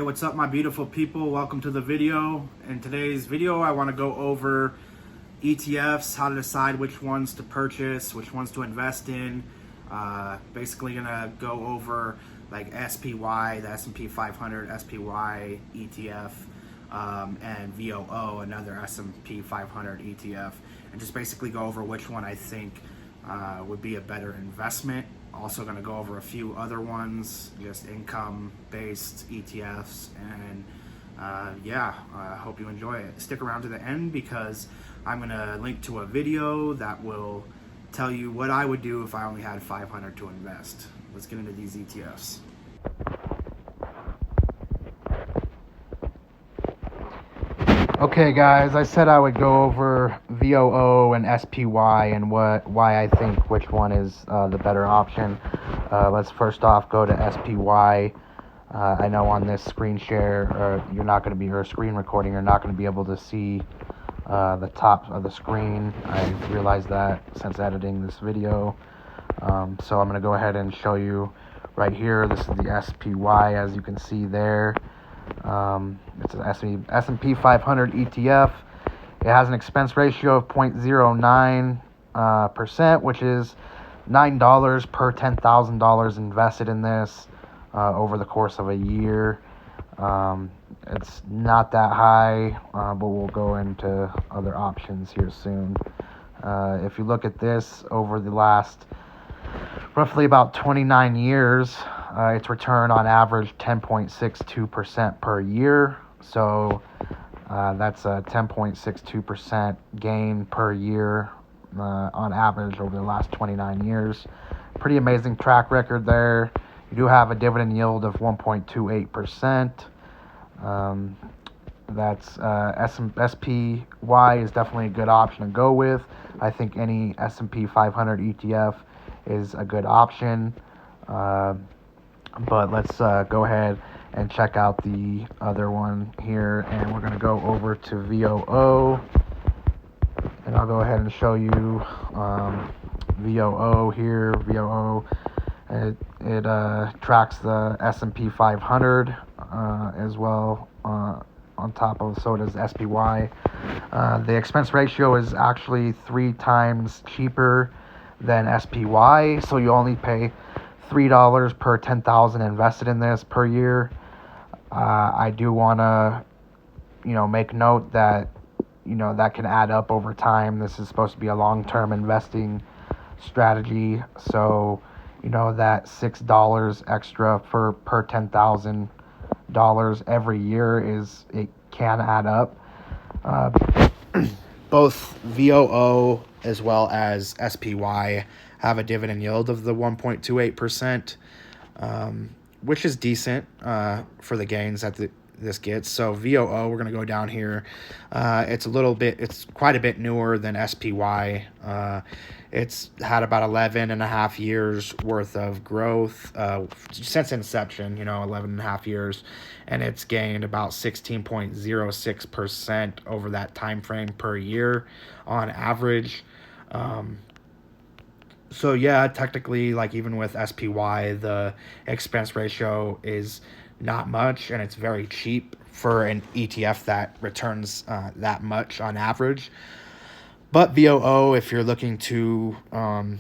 what's up my beautiful people? Welcome to the video. In today's video, I want to go over ETFs, how to decide which ones to purchase, which ones to invest in. Basically gonna go over like SPY, the S&P 500 SPY ETF, and VOO, another S&P 500 ETF, and just basically go over which one I think would be a better investment. Also going to go over a few other ones, just income-based ETFs, and I hope you enjoy it. Stick around to the end because I'm going to link to a video that will tell you what I would do if I only had 500 to invest. Let's get into these ETFs. Okay guys, I said I would go over VOO and SPY and why I think which one is the better option. Let's first off go to SPY. I know on this screen share, you're not going to be, or screen recording, you're not going to be able to see the top of the screen. I realized that since editing this video. So I'm going to go ahead and show you right here. This is the SPY, as you can see there. It's an S&P 500 ETF. It has an expense ratio of 0.09%, which is $9 per $10,000 invested in this over the course of a year. It's not that high, but we'll go into other options here soon. If you look at this over the last roughly about 29 years, its return on average 10.62% per year. So that's a 10.62% gain per year on average over the last 29 years. Pretty amazing track record there. You do have a dividend yield of 1.28%. SPY is definitely a good option to go with. I think any S&P 500 ETF is a good option. But let's go ahead and check out the other one here, and we're going to go over to VOO, and I'll go ahead and show you VOO here. VOO, it tracks the S&P 500 as well on top of, so does SPY. The expense ratio is actually 3 times cheaper than SPY, so you only pay $3 per 10,000 invested in this per year. I do want to, make note that, that can add up over time. This is supposed to be a long-term investing strategy, so that $6 extra per $10,000 every year it can add up. Both VOO as well as SPY have a dividend yield of the 1.28%, which is decent for the gains that this gets. So VOO, we're going to go down here. It's quite a bit newer than SPY. It's had about 11 and a half years worth of growth since inception, 11 and a half years, and it's gained about 16.06% over that time frame per year on average. So yeah, technically, like even with SPY, the expense ratio is not much, and it's very cheap for an ETF that returns that much on average. But VOO, if you're looking to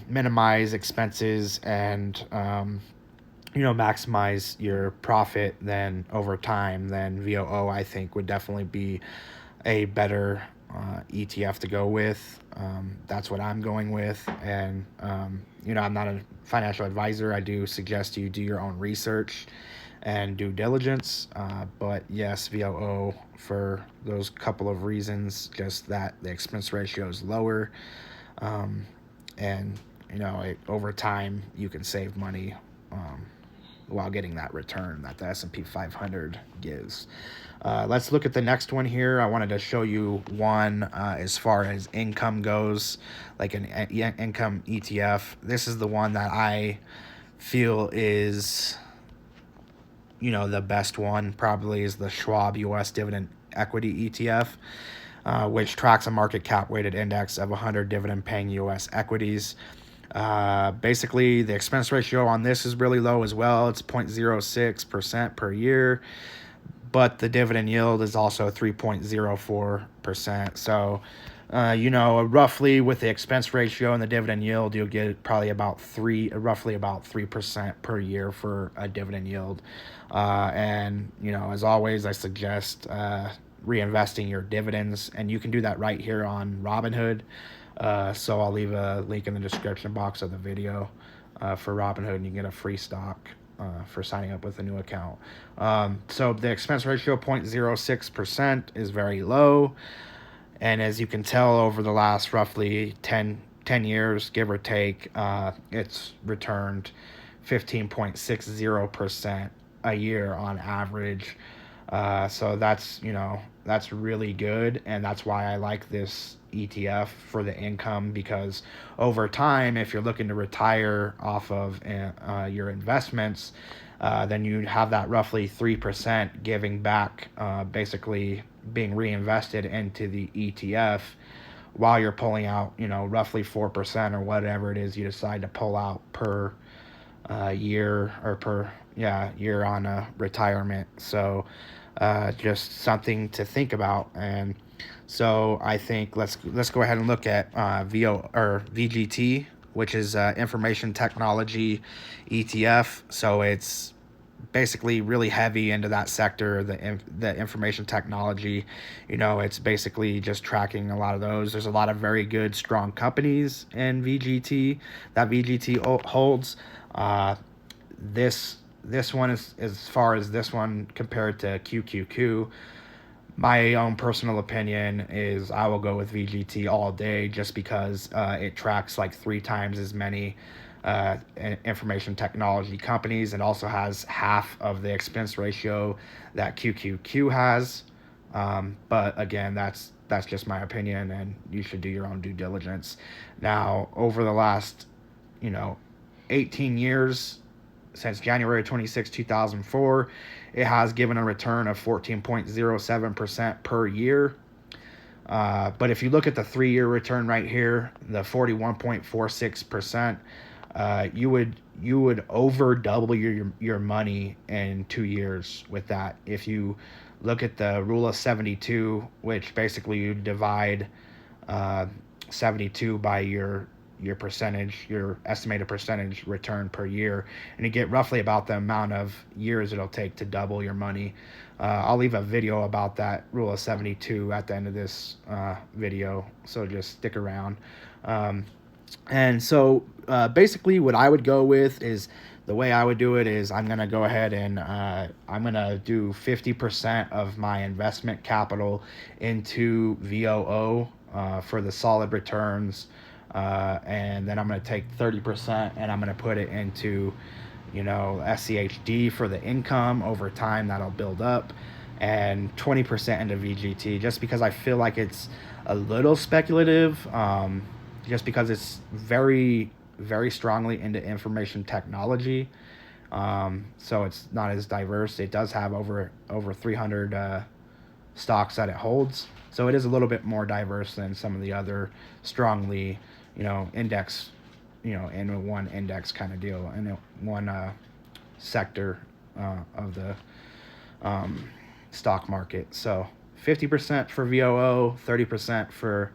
minimize expenses and maximize your profit, then over time, then VOO I think would definitely be a better ETF to go with. That's what I'm going with, and I'm not a financial advisor. I do suggest you do your own research and due diligence, but yes, VOO for those couple of reasons, just that the expense ratio is lower, and over time you can save money while getting that return that the S&P 500 gives. Let's look at the next one here. I wanted to show you one as far as income goes, like an income ETF. This is the one that I feel is, the best one probably is the Schwab US Dividend Equity ETF, which tracks a market cap weighted index of 100 dividend paying US equities. Basically, the expense ratio on this is really low as well. It's 0.06% per year. but the dividend yield is also 3.04%. So, roughly with the expense ratio and the dividend yield, you'll get probably roughly about 3% per year for a dividend yield. And as always, I suggest reinvesting your dividends, and you can do that right here on Robinhood. So I'll leave a link in the description box of the video for Robinhood, and you can get a free stock for signing up with a new account. So the expense ratio 0.06% is very low. And as you can tell, over the last roughly 10 years, give or take, it's returned 15.60% a year on average. So that's really good. And that's why I like this ETF for the income, because over time, if you're looking to retire off of your investments, then you have that roughly 3% giving back, basically being reinvested into the ETF, while you're pulling out, roughly 4% or whatever it is you decide to pull out per year, or per year on a retirement. So just something to think about. And so I think let's go ahead and look at VGT, which is Information Technology ETF. So it's basically really heavy into that sector, the information technology. It's basically just tracking a lot of those. There's a lot of very good, strong companies in VGT that VGT holds. This one is, as far as this one compared to QQQ, my own personal opinion is I will go with VGT all day, just because it tracks like 3 times as many information technology companies, and also has half of the expense ratio that QQQ has. But again, that's just my opinion, and you should do your own due diligence. Now, over the last 18 years, since January 26, 2004, it has given a return of 14.07% per year. But if you look at the 3-year return right here, the 41.46%, you would over double your money in 2 years with that. If you look at the rule of 72, which basically you divide 72 by your percentage, your estimated percentage return per year, and you get roughly about the amount of years it'll take to double your money. I'll leave a video about that rule of 72 at the end of this video, so just stick around. And so basically what I would go with is, the way I would do it is, I'm going to go ahead and I'm going to do 50% of my investment capital into VOO for the solid returns. And then I'm going to take 30% and I'm going to put it into, SCHD for the income. Over time, that'll build up, and 20% into VGT, just because I feel like it's a little speculative, just because it's very, very strongly into information technology. So it's not as diverse. It does have over 300 stocks that it holds. So it is a little bit more diverse than some of the other strongly, index, in one index kind of deal, in one sector of the stock market. So 50% for VOO, 30% for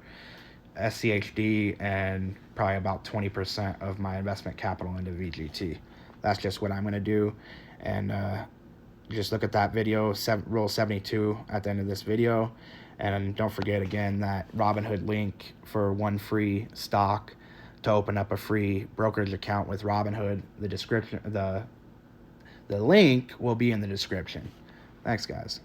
SCHD, and probably about 20% of my investment capital into VGT. That's just what I'm going to do. And just look at that video, rule 72 at the end of this video. And don't forget, again, that Robinhood link for one free stock to open up a free brokerage account with Robinhood. The link will be in the description. Thanks, guys.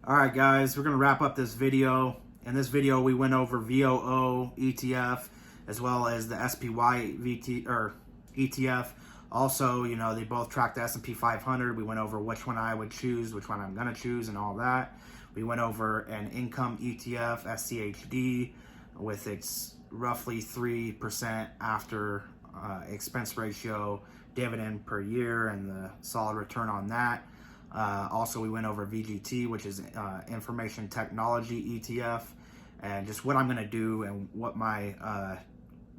All right, guys, we're going to wrap up this video. In this video, we went over VOO ETF as well as the SPY ETF. Also, they both track the S&P 500. We went over which one I would choose, which one I'm going to choose, and all that. We went over an income ETF, SCHD, with its roughly 3% after expense ratio, dividend per year, and the solid return on that. Also, we went over VGT, which is Information Technology ETF, and just what I'm going to do and what my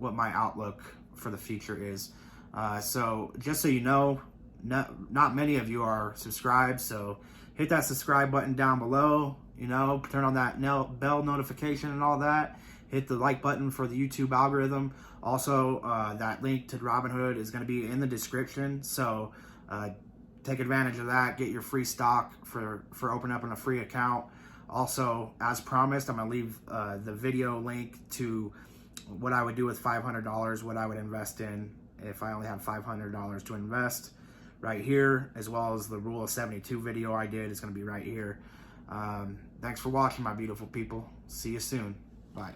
outlook for the future is. So just so you know, not many of you are subscribed, so hit that subscribe button down below. You know, turn on that bell notification and all that. Hit the like button for the YouTube algorithm. Also, that link to Robinhood is going to be in the description, so take advantage of that. Get your free stock for opening up a free account. Also, as promised, I'm going to leave the video link to what I would do with $500, what I would invest in if I only had $500 to invest, right here, as well as the Rule of 72 video I did is going to be right here. Thanks for watching, my beautiful people. See you soon. Bye.